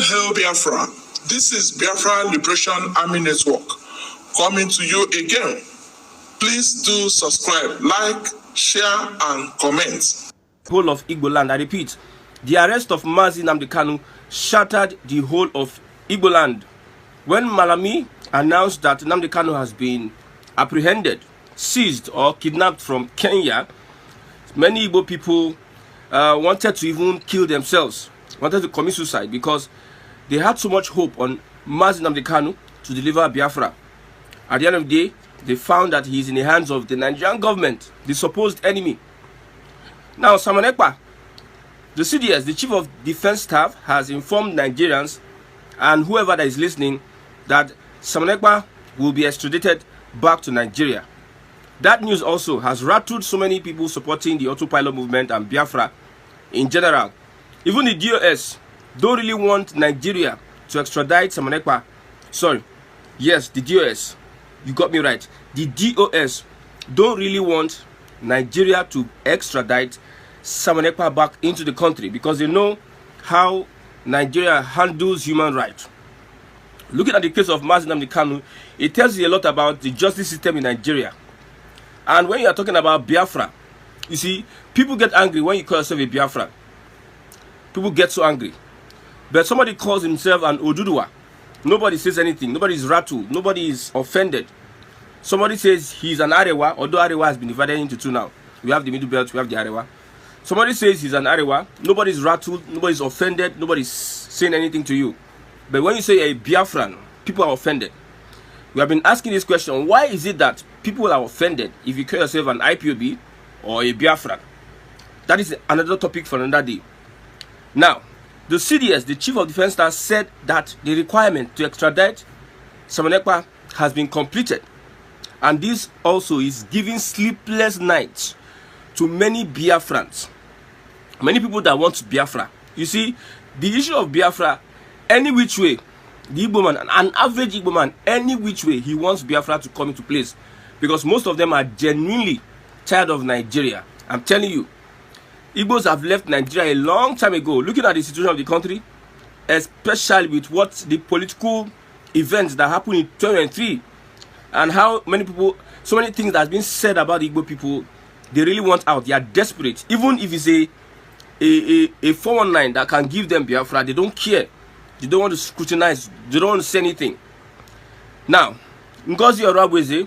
All hail Biafra. This is Biafra Liberation Army Network coming to you again. Please do subscribe, like, share, and comment. Whole of Igbo land. I repeat, the arrest of Mazi Nnamdi Kanu shattered the whole of Igbo land. When Malami announced that Nnamdi Kanu has been apprehended, seized, or kidnapped from Kenya, many Igbo people wanted to even kill themselves, wanted to commit suicide, because they had so much hope on Mazi Nnamdi Kanu to deliver Biafra. At the end of the day, they found that he is in the hands of the Nigerian government, the supposed enemy. Now, Simon Ekpa, the CDS, the Chief of Defense Staff, has informed Nigerians and whoever that is listening that Simon Ekpa will be extradited back to Nigeria. That news also has rattled so many people supporting the autopilot movement and Biafra in general. Even the DOS don't really want Nigeria to extradite Simon Ekpa. Sorry, yes, the DOS. You got me right. The DOS don't really want Nigeria to extradite Simon Ekpa back into the country because they know how Nigeria handles human rights. Looking at the case of Mazi Nnamdi Kanu, it tells you a lot about the justice system in Nigeria. And when you are talking about Biafra, you see, people get angry when you call yourself a Biafra. People get so angry. But somebody calls himself an Oduduwa. Nobody says anything. Nobody is rattled. Nobody is offended. Somebody says he's an Arewa, although Arewa has been divided into two now. We have the Middle Belt, we have the Arewa. Somebody says he's an Arewa. Nobody is rattled. Nobody is offended. Nobody is saying anything to you. But when you say a Biafran, people are offended. We have been asking this question. Why is it that people are offended if you call yourself an IPOB or a Biafran? That is another topic for another day. Now, the CDS, the Chief of Defense Staff, said that the requirement to extradite Simon Ekpa has been completed. And this also is giving sleepless nights to many Biafrans. Many people that want Biafra. You see, the issue of Biafra, any which way, the Igbo man, an average Igbo man, any which way, he wants Biafra to come into place. Because most of them are genuinely tired of Nigeria. I'm telling you, Igbos have left Nigeria a long time ago. Looking at the situation of the country, especially with what the political events that happened in 2003, and how many people, so many things that have been said about the Igbo people, they really want out. They are desperate. Even if it's a 419 that can give them Biafra, they don't care. They don't want to scrutinize. They don't want to say anything. Now, Ngozi Orabweze,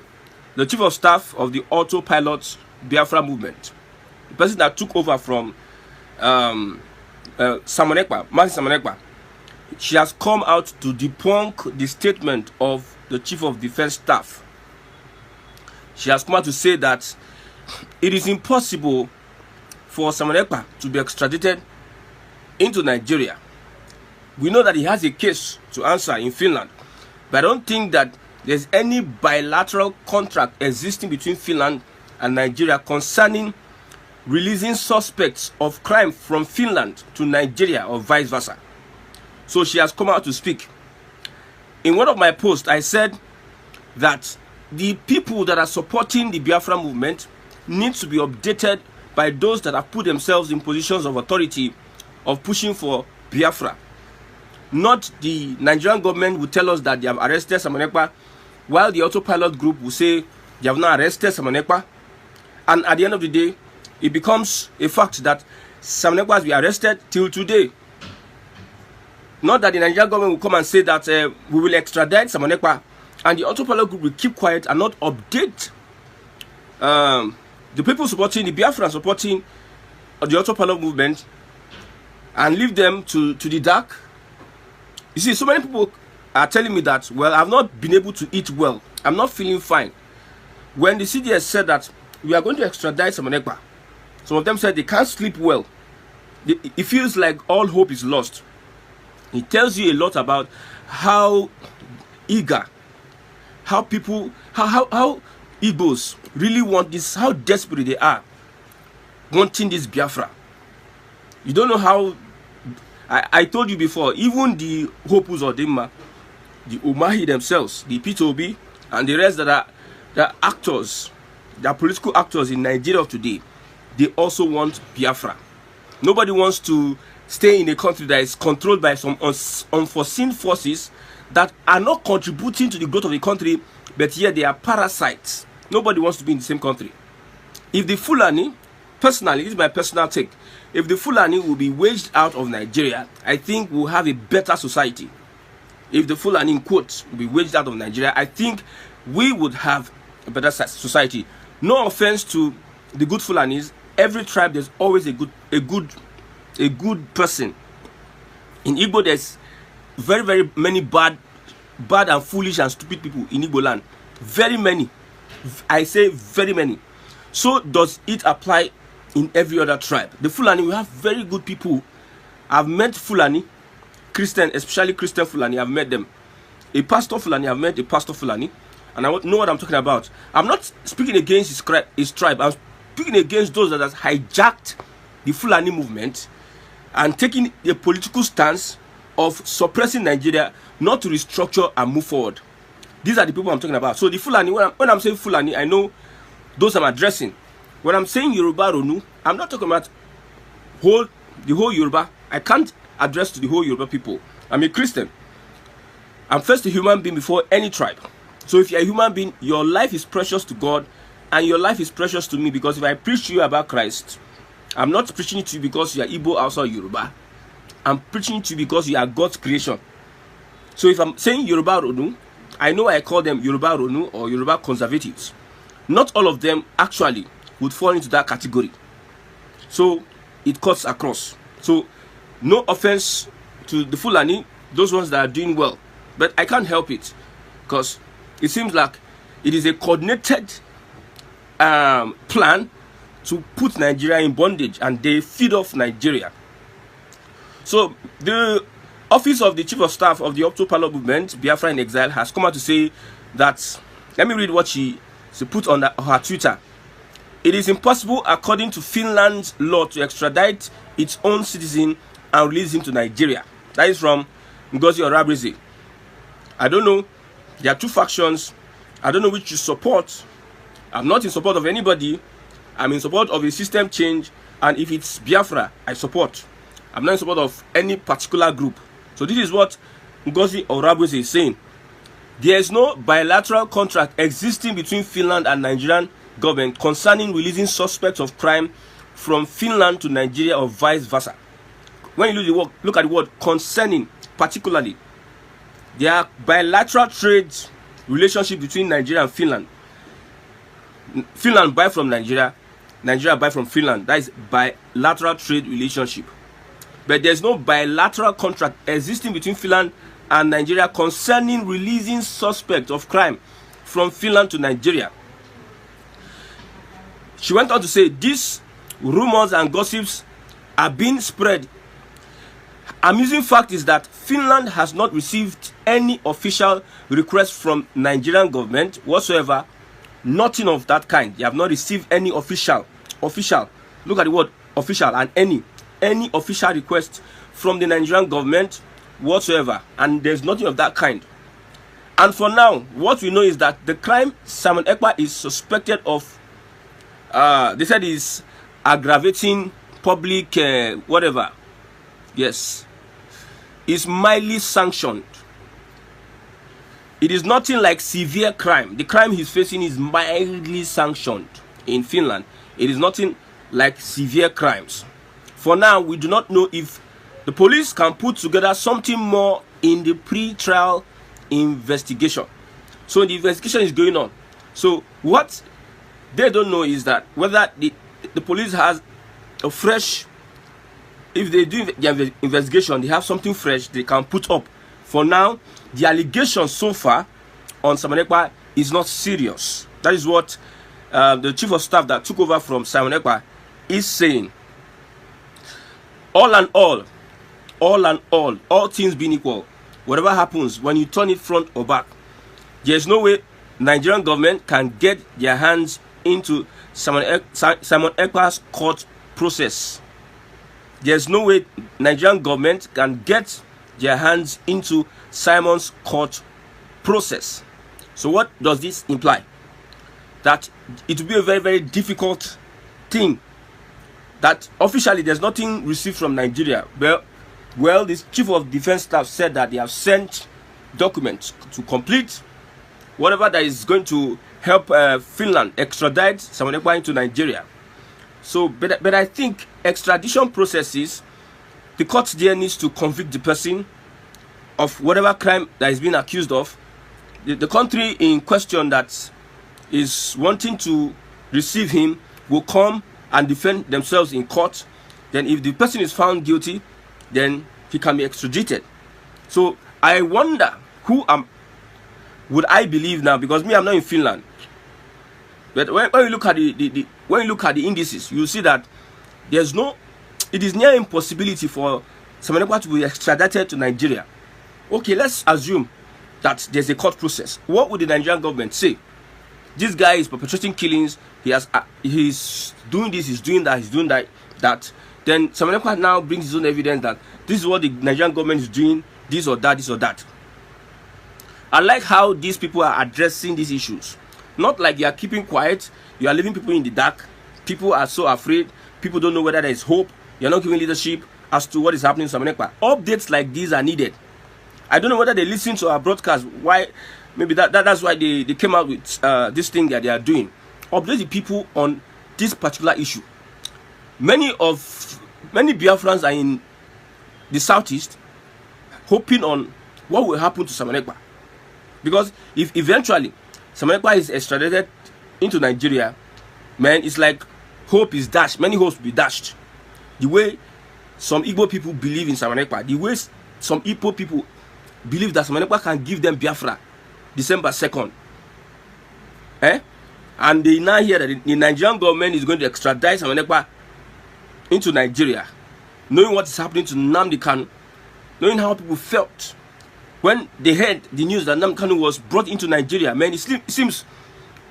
the Chief of Staff of the Autopilot Biafra movement, the person that took over from Simon Ekpa, Mazi Simon Ekpa, she has come out to debunk the statement of the Chief of Defense Staff. She has come out to say that it is impossible for Simon Ekpa to be extradited into Nigeria. We know that he has a case to answer in Finland, but I don't think that there's any bilateral contract existing between Finland and Nigeria concerning releasing suspects of crime from Finland to Nigeria or vice versa. So she has come out to speak. In one of my posts, I said that the people that are supporting the Biafra movement need to be updated by those that have put themselves in positions of authority of pushing for Biafra. Not the Nigerian government will tell us that they have arrested Simon Ekpa, while the autopilot group will say they have not arrested Simon Ekpa. And at the end of the day, it becomes a fact that Simon Ekpa has been arrested till today. Not that the Nigerian government will come and say that we will extradite Simon Ekpa, and the autopilot group will keep quiet and not update the people supporting the Biafra, supporting the autopilot movement, and leave them to the dark. You see, so many people are telling me that, well, I've not been able to eat well. I'm not feeling fine. When the CDS said that we are going to extradite Simon Ekpa, some of them said they can't sleep well. It feels like all hope is lost. It tells you a lot about how eager, how people, how Igbos really want this, how desperate they are wanting this Biafra. You don't know how. I told you before, even the Hopus or Dimma, the Umahi themselves, the P2B, and the rest that are the actors, the political actors in Nigeria of today, they also want Biafra. Nobody wants to stay in a country that is controlled by some unforeseen forces that are not contributing to the growth of the country, but yet they are parasites. Nobody wants to be in the same country. If the Fulani, personally, this is my personal take, if the Fulani will be waged out of Nigeria, I think we'll have a better society. If the Fulani, in quotes, will be waged out of Nigeria, I think we would have a better society. No offense to the good Fulanis. Every tribe, there's always a good person. In Igbo, there's very many bad and foolish and stupid people in Igbo land. Very many. I say very many. So does it apply in every other tribe? The Fulani, we have very good people. I've met Fulani, Christian, especially Christian Fulani. I've met them. A pastor Fulani, I've met a pastor Fulani, and I know what I'm talking about. I'm not speaking against his tribe. I'm speaking against those that have hijacked the Fulani movement and taking a political stance of suppressing Nigeria, not to restructure and move forward. These are the people I'm talking about. So the Fulani, when I'm saying Fulani, I know those I'm addressing. When I'm saying Yoruba Ronu, I'm not talking about the whole Yoruba. I can't address to the whole Yoruba people. I'm a Christian. I'm first a human being before any tribe. So if you're a human being, your life is precious to God, and your life is precious to me, because if I preach to you about Christ, I'm not preaching it to you because you are Igbo, Hausa, Yoruba. I'm preaching it to you because you are God's creation. So if I'm saying Yoruba Ronu, I know I call them Yoruba Ronu or Yoruba conservatives. Not all of them actually would fall into that category. So it cuts across. So no offense to the Fulani, those ones that are doing well, but I can't help it, because it seems like it is a coordinated plan to put Nigeria in bondage, and they feed off Nigeria. So the office of the chief of staff of the Octopalo movement, Biafra in Exile, has come out to say that, let me read what she put on her Twitter. It is impossible, according to Finland's law, to extradite its own citizen and release him to Nigeria. That is from Ngozi Orabrize. I don't know. There are two factions. I don't know which you support. I'm not in support of anybody. I'm in support of a system change, and if it's Biafra, I support. I'm not in support of any particular group. So this is what Ngozi Orabrize is saying. There is no bilateral contract existing between Finland and Nigerian government concerning releasing suspects of crime from Finland to Nigeria or vice versa. When you look at the word concerning, particularly, there are bilateral trade relationship between Nigeria and Finland. Finland buy from Nigeria, Nigeria buy from Finland. That is bilateral trade relationship. But there's no bilateral contract existing between Finland and Nigeria concerning releasing suspects of crime from Finland to Nigeria. She went on to say, these rumors and gossips are being spread. Amusing fact is that Finland has not received any official request from Nigerian government whatsoever. Nothing of that kind. They have not received any official. Look at the word official, and any official request from the Nigerian government whatsoever. And there's nothing of that kind. And for now, what we know is that the crime Simon Ekpa is suspected of, they said, is aggravating public whatever. Yes, is mildly sanctioned. It is nothing like severe crime. The crime he's facing is mildly sanctioned in Finland. It is nothing like severe crimes. For now, we do not know if the police can put together something more in the pre-trial investigation. So the investigation is going on. So what they don't know is that whether the police has a fresh, if they do their investigation, they have something fresh they can put up. For now, the allegation so far on Simon Ekpa is not serious. That is what the chief of staff that took over from Simon Ekpa is saying. All things being equal, whatever happens, when you turn it front or back, there's no way Nigerian government can get their hands into Simon Ekpa's court process. There's no way Nigerian government can get their hands into Simon's court process. So what does this imply? That it will be a very, very difficult thing that officially there's nothing received from Nigeria. Well, this chief of defense staff said that they have sent documents to complete whatever that is going to help Finland extradite Simon Ekpa into Nigeria. So, but I think extradition processes, the court there needs to convict the person of whatever crime that is being accused of. The country in question that is wanting to receive him will come and defend themselves in court. Then if the person is found guilty, then he can be extradited. So I wonder who would I believe now, because me, I'm not in Finland. But when you look at the indices, you see that it is near impossibility for Simon Ekpa to be extradited to Nigeria. Okay, let's assume that there's a court process. What would the Nigerian government say? This guy is perpetrating killings. He's doing this. He's doing that. He's doing that. Then Simon Ekpa now brings his own evidence that this is what the Nigerian government is doing. This or that. This or that. I like how these people are addressing these issues. Not like you are keeping quiet. You are leaving people in the dark. People are so afraid. People don't know whether there is hope. You are not giving leadership as to what is happening in Simon Ekpa. Updates like these are needed. I don't know whether they listen to our broadcast. Why? Maybe that's why they came out with this thing that they are doing. Update the people on this particular issue. Many Biafrans are in the southeast hoping on what will happen to Simon Ekpa. Because if eventually Simon Ekpa is extradited into Nigeria, man, it's like hope is dashed. Many hopes will be dashed. The way some Igbo people believe in Simon Ekpa, the way some Igbo people believe that Simon Ekpa can give them Biafra December 2nd. And they now hear that the Nigerian government is going to extradite Simon Ekpa into Nigeria, knowing what is happening to Nnamdi Kanu, knowing how people felt when they heard the news that Nnamdi Kanu was brought into Nigeria. Man, it seems,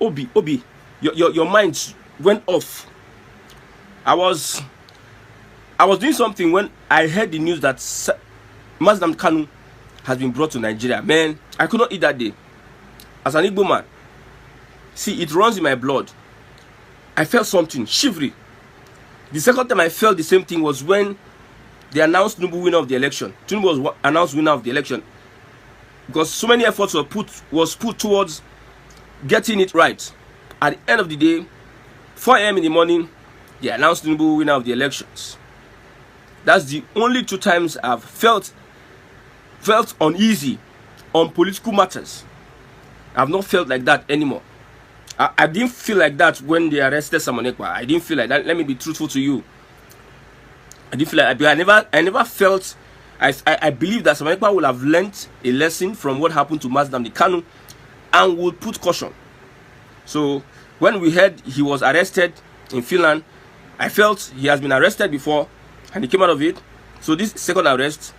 Obi, your mind went off. I was doing something when I heard the news that Nnamdi Kanu has been brought to Nigeria. Man, I could not eat that day. As an Igbo man, see, it runs in my blood. I felt something, shivery. The second time I felt the same thing was when they announced Tinubu winner of the election. Tinubu was announced winner of the election, because so many efforts was put towards getting it right. At the end of the day, 4 a.m. in the morning, they announced Tinubu winner of the elections. That's the only 2 times I've felt uneasy on political matters. I've not felt like that anymore. I didn't feel like that when they arrested Simon Ekpa. I didn't feel like that. Let me be truthful to you. I didn't feel like that. I never felt. I believe that Simon Ekpa will have learnt a lesson from what happened to Nnamdi Kanu and would put caution. So when we heard he was arrested in Finland, I felt he has been arrested before and he came out of it. So this second arrest,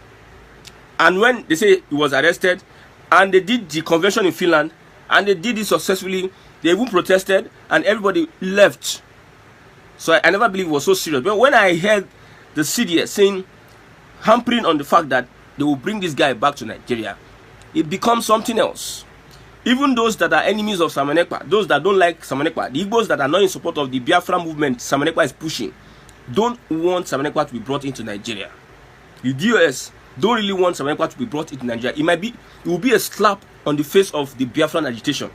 and when they say he was arrested and they did the convention in Finland and they did it successfully, they even protested and everybody left. So I never believed it was so serious. But when I heard the CDS saying, hampering on the fact that they will bring this guy back to Nigeria, it becomes something else. Even those that are enemies of Simon Ekpa, those that don't like Simon Ekpa, the Igbos that are not in support of the Biafra movement Simon Ekpa is pushing, don't want Simon Ekpa to be brought into Nigeria. The DOS don't really want Simon Ekpa to be brought into Nigeria. It will be a slap on the face of the Biafran agitation.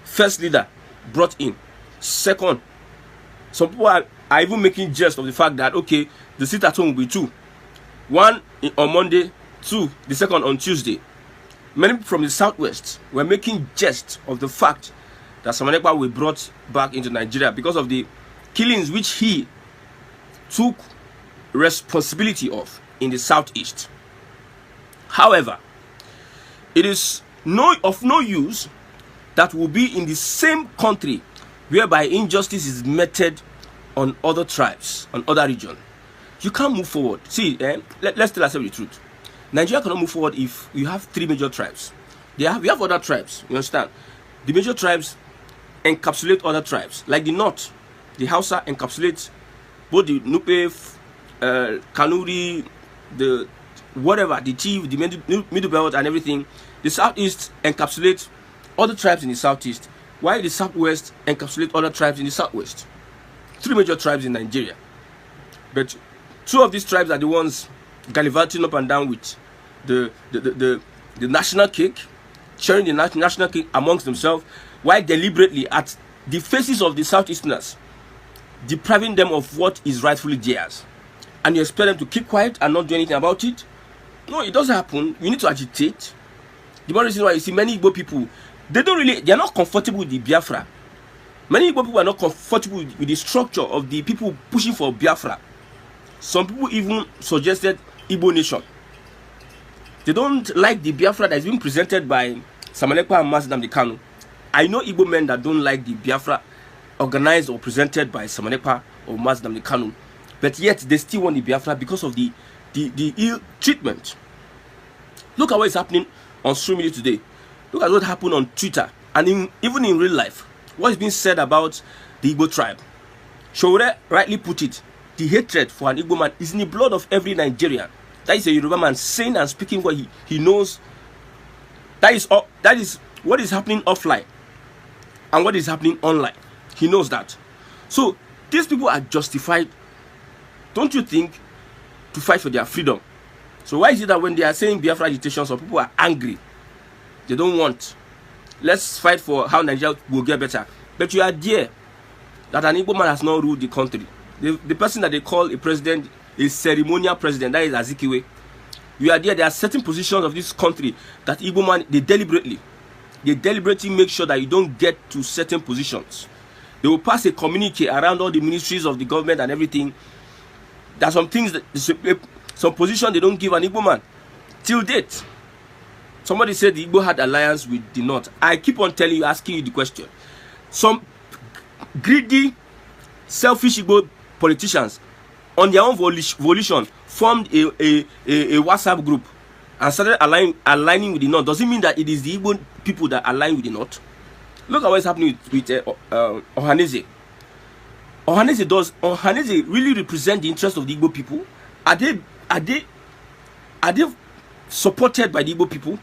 First leader brought in. Second, some people are even making jest of the fact that, okay, the sit at home will be 2. 1 on Monday, 2 the second on Tuesday. Many people from the southwest were making jest of the fact that Simon Ekpa will be brought back into Nigeria because of the killings which he took responsibility of in the southeast. However, it is of no use that will be in the same country whereby injustice is meted on other tribes, on other regions. You can't move forward. See, let's tell ourselves the truth. Nigeria cannot move forward if you have 3 major tribes. We have other tribes, you understand? The major tribes encapsulate other tribes. Like the North, the Hausa encapsulates both the Nupe, Kanuri, the whatever, the Chief, the Middle Belt and everything. The Southeast encapsulates other tribes in the Southeast, while the Southwest encapsulates other tribes in the Southwest. 3 major tribes in Nigeria. But two of these tribes are the ones gallivanting up and down with the national cake, sharing the national cake amongst themselves, while deliberately at the faces of the Southeasterners, depriving them of what is rightfully theirs. And you expect them to keep quiet and not do anything about it? No, it doesn't happen. You need to agitate. The one reason why you see many Igbo people, they are not comfortable with the Biafra. Many Igbo people are not comfortable with the structure of the people pushing for Biafra. Some people even suggested Igbo nation. They don't like the Biafra that is being presented by Samalekpa and Musa Nnamdi Kanu. I know Igbo men that don't like the Biafra organized or presented by Samalekpa or Musa Nnamdi Kanu, but yet they still want the Biafra because of the ill treatment. Look at what is happening on social media today. Look at what happened on Twitter and even in real life. What is being said about the Igbo tribe. Showore rightly put it. The hatred for an Igbo man is in the blood of every Nigerian. That is a Yoruba man saying and speaking what he knows. That is what is happening offline and what is happening online. He knows that. So these people are justified, don't you think, to fight for their freedom? So why is it that when they are saying Biafra agitation, some people are angry? They don't want. Let's fight for how Nigeria will get better. But you are there that an Igbo man has not ruled the country. The person that they call a president is ceremonial president. That is Azikiwe. You are there. There are certain positions of this country that Igbo man, they deliberately make sure that you don't get to certain positions. They will pass a communique around all the ministries of the government and everything. There are some things that some position they don't give an Igbo man till date. Somebody said the Igbo had alliance with the North. I keep on telling you, asking you the question. Some greedy, selfish Igbo politicians, on their own volition, formed a WhatsApp group and started aligning with the North. Does it mean that it is the Igbo people that align with the North? Look at what is happening with Ohaneze. Ohaneze really represent the interest of the Igbo people? Are they supported by the Igbo people?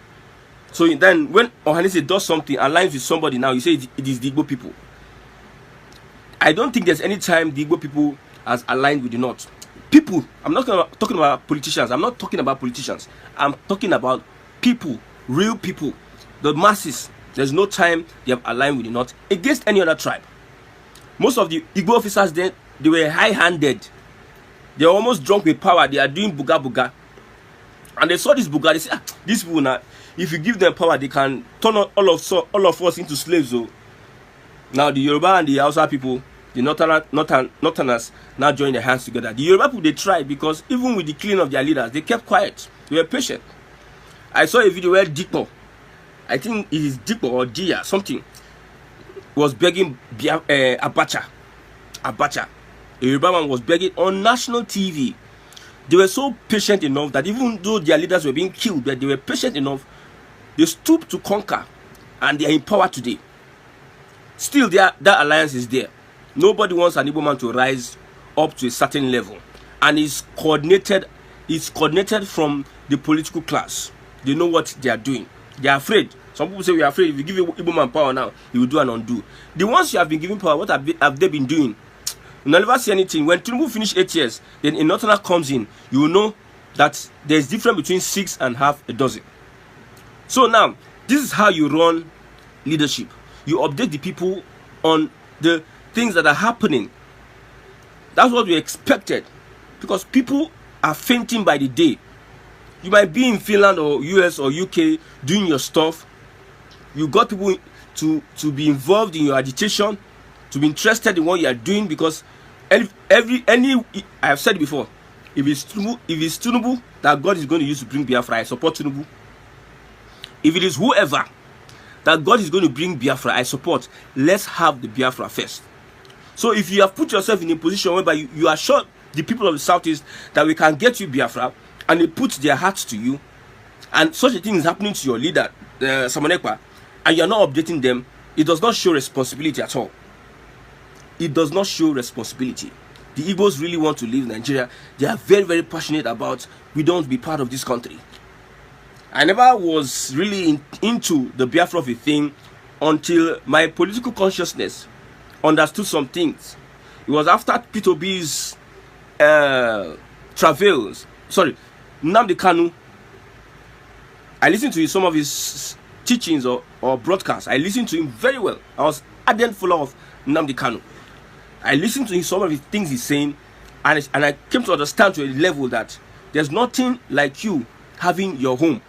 So then when Ohaneze does something, aligns with somebody, now you say it is the Igbo people. I don't think there's any time the Igbo people has aligned with the North. People, I'm not talking about politicians. I'm not talking about politicians. I'm talking about people, real people, the masses. There's no time they have aligned with the North against any other tribe. Most of the Igbo officers then, they were high-handed. They were almost drunk with power. They are doing buga buga. And they saw this buga. They said, these people now, if you give them power, they can turn all of us into slaves. So now the Yoruba and the Hausa people, the Northerners, now join their hands together. The Yoruba people, they tried because even with the killing of their leaders, they kept quiet. They were patient. I saw a video where Dikpo, I think it is Dikpo or Dia, something, was begging Abacha. A Yoruba man was begging on national TV. They were so patient enough that even though their leaders were being killed, but they were patient enough, they stooped to conquer, and they are in power today. Still, that alliance is there. Nobody wants an Igbo man to rise up to a certain level, and it's coordinated from the political class. They know what they are doing. They are afraid. Some people say we are afraid. If you give Igbo man power now, he will do and undo. The ones you have been giving power, what have they been doing? You never see anything. When Tinubu finish 8 years, then a Northerner comes in, you will know that there's difference between 6 and half a dozen. So now, this is how you run leadership. You update the people on the things that are happening. That's what we expected, because people are fainting by the day. You might be in Finland or US or UK doing your stuff. You got people to be involved in your agitation, to be interested in what you are doing, because I have said it before, if it's Tinubu that God is going to use to bring Biafra, I support Tinubu. If it is whoever that God is going to bring Biafra, I support. Let's have the Biafra first. So if you have put yourself in a position whereby you assure the people of the Southeast that we can get you Biafra, and they put their hearts to you, and such a thing is happening to your leader, Samalekpa, and you are not updating them, it does not show responsibility at all. It does not show responsibility. The Igbos really want to leave Nigeria. They are very, very passionate about, we don't be part of this country. I never was really into the Biafra of a thing until my political consciousness understood some things. It was after Peter Obi's travails. Sorry, Nnamdi Kanu. I listened to some of his teachings or broadcasts. I listened to him very well. I was ardent follower of Nnamdi Kanu. I listened to some of the things he's saying, and I came to understand to a level that there's nothing like you having your home,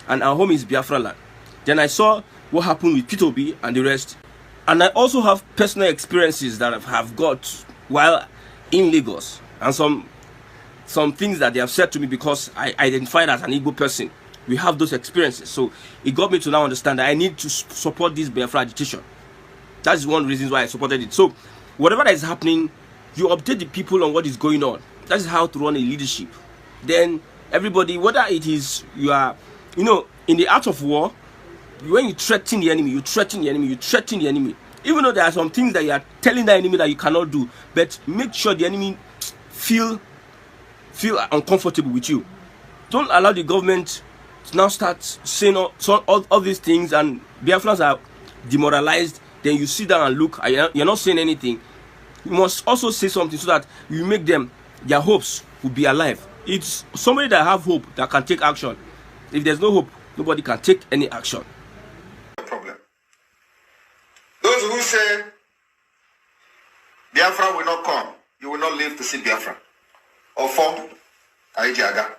and our home is Biafra land. Then I saw what happened with P2B and the rest, and I also have personal experiences that I have got while in Lagos, and some things that they have said to me because I identified as an Igbo person. We have those experiences, so it got me to now understand that I need to support this Biafra agitation. That is one reason why I supported it. So whatever that is happening, you update the people on what is going on. That is how to run a leadership. Then everybody, whether it is you are, in the art of war, when you threaten the enemy, you threaten the enemy, you threaten the enemy. Even though there are some things that you are telling the enemy that you cannot do, but make sure the enemy feel uncomfortable with you. Don't allow the government to now start saying all these things, and Biafrans are demoralized. Then you sit down and look, you're not saying anything. You must also say something so that you make them, their hopes will be alive. It's somebody that have hope that can take action. If there's no hope, nobody can take any action. Problem. Those who say Biafra will not come, you will not live to see Biafra. Or form Aijaga.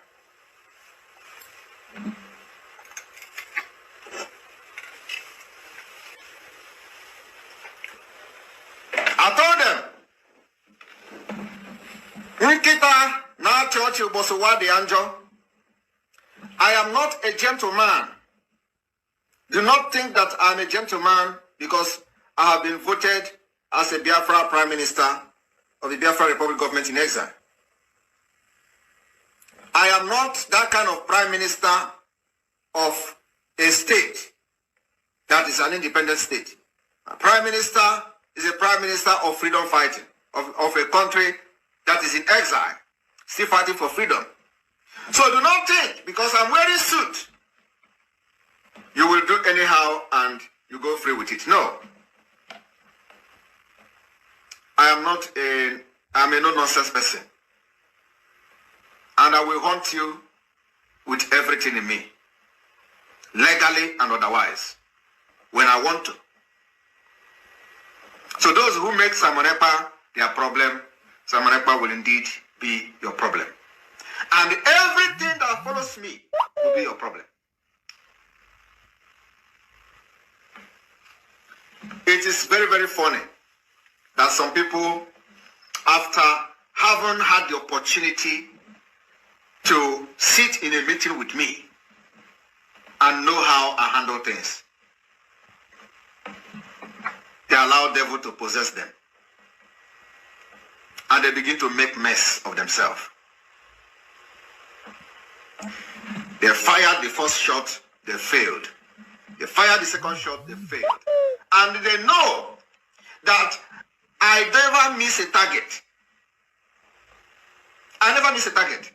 I told them, Rikita na church Bosowa de Anjo. I am not a gentleman. Do not think that I'm a gentleman because I have been voted as a Biafra Prime Minister of the Biafra Republic government in exile. I am not that kind of Prime Minister of a state that is an independent state. A Prime Minister is a Prime Minister of freedom fighting, of a country that is in exile, still fighting for freedom. So do not think, because I'm wearing suit, you will do anyhow and you go free with it. No. I'm a no-nonsense person. And I will hunt you with everything in me, legally and otherwise, when I want to. So those who make Simon Ekpa their problem, Simon Ekpa will indeed be your problem. And everything that follows me will be your problem. It is very, very funny that some people, after having had the opportunity to sit in a meeting with me and know how I handle things, they allow the devil to possess them. And they begin to make mess of themselves. They fired the first shot, they failed. They fired the second shot, they failed. And they know that I never miss a target. I never miss a target.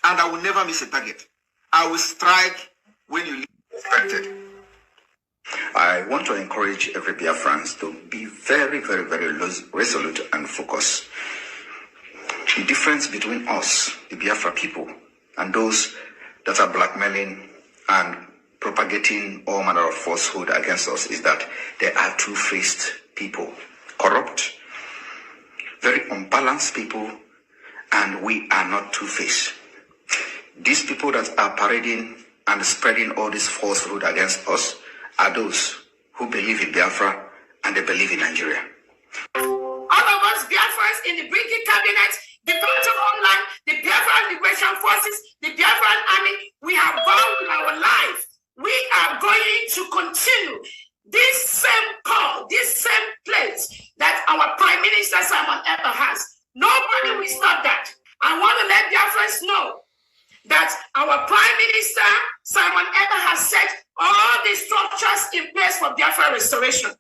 And I will never miss a target. I will strike when you least expected. I want to encourage every Biafrans to be very, very, very resolute and focused. The difference between us, the Biafra people, and those that are blackmailing and propagating all manner of falsehood against us is that they are two-faced people, corrupt, very unbalanced people, and we are not two-faced. These people that are parading and spreading all this falsehood against us are those who believe in Biafra and they believe in Nigeria. All of us Biafrans in the British cabinet, the Total Homeland, the Biafran Liberation Forces, the Biafran Army, we have gone with our life. We are going to continue this same call, this same place that our Prime Minister Simon Ekpa has. Nobody will stop that. I want to let Biafrans know that our Prime Minister Simon Ekpa has set all the structures in place for Biafra restoration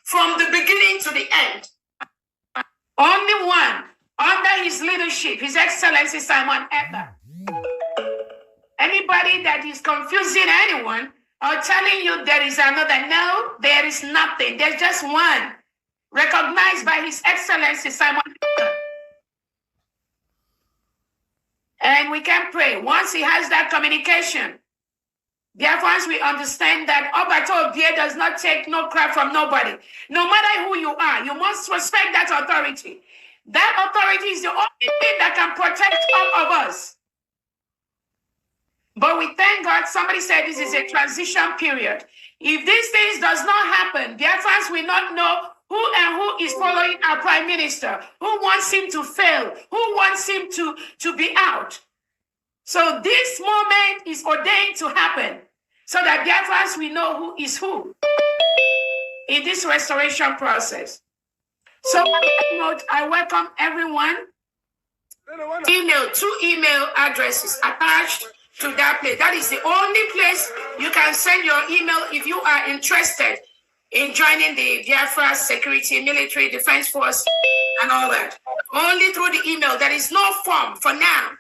from the beginning to the end. Only one, under his leadership, His Excellency Simon Ekpa. Anybody that is confusing anyone or telling you there is another, no, there is nothing. There's just one, recognized by His Excellency Simon Ekpa. And we can pray. Once he has that communication, Biafrans, we understand that Obato Obie does not take no crap from nobody. No matter who you are, you must respect that authority. That authority is the only thing that can protect all of us. But we thank God, somebody said this is a transition period. If these things does not happen, Biafrans will not know who is following our prime minister, who wants him to fail, who wants him to be out. So this moment is ordained to happen so that Biafrans will know who is who in this restoration process. So on that note, I welcome everyone. Two email addresses attached to that place. That is the only place you can send your email if you are interested in joining the Biafra Security, Military, Defense Force, and all that. Only through the email. There is no form for now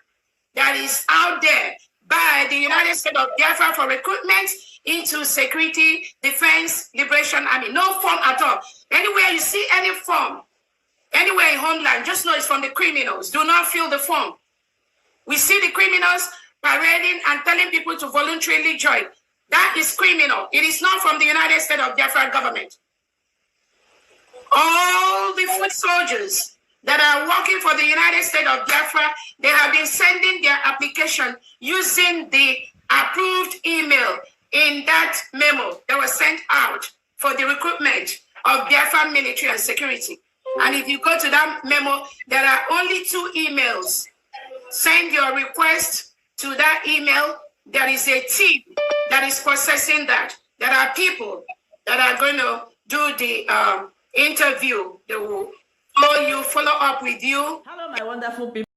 that is out there by the United States of Biafra for recruitment into Security, Defense, Liberation Army. No form at all. Anywhere you see any form, anywhere in Homeland, just know it's from the criminals. Do not fill the form. We see the criminals parading and telling people to voluntarily join. That is criminal. It is not from the United States of Biafra government. All the foot soldiers that are working for the United States of Biafra, they have been sending their application using the approved email in that memo that was sent out for the recruitment of Biafra military and security. And if you go to that memo, there are only 2 emails. Send your request to that email. There is a team that is processing that. There are people that are going to do the interview. They will follow up with you. Hello, my wonderful people.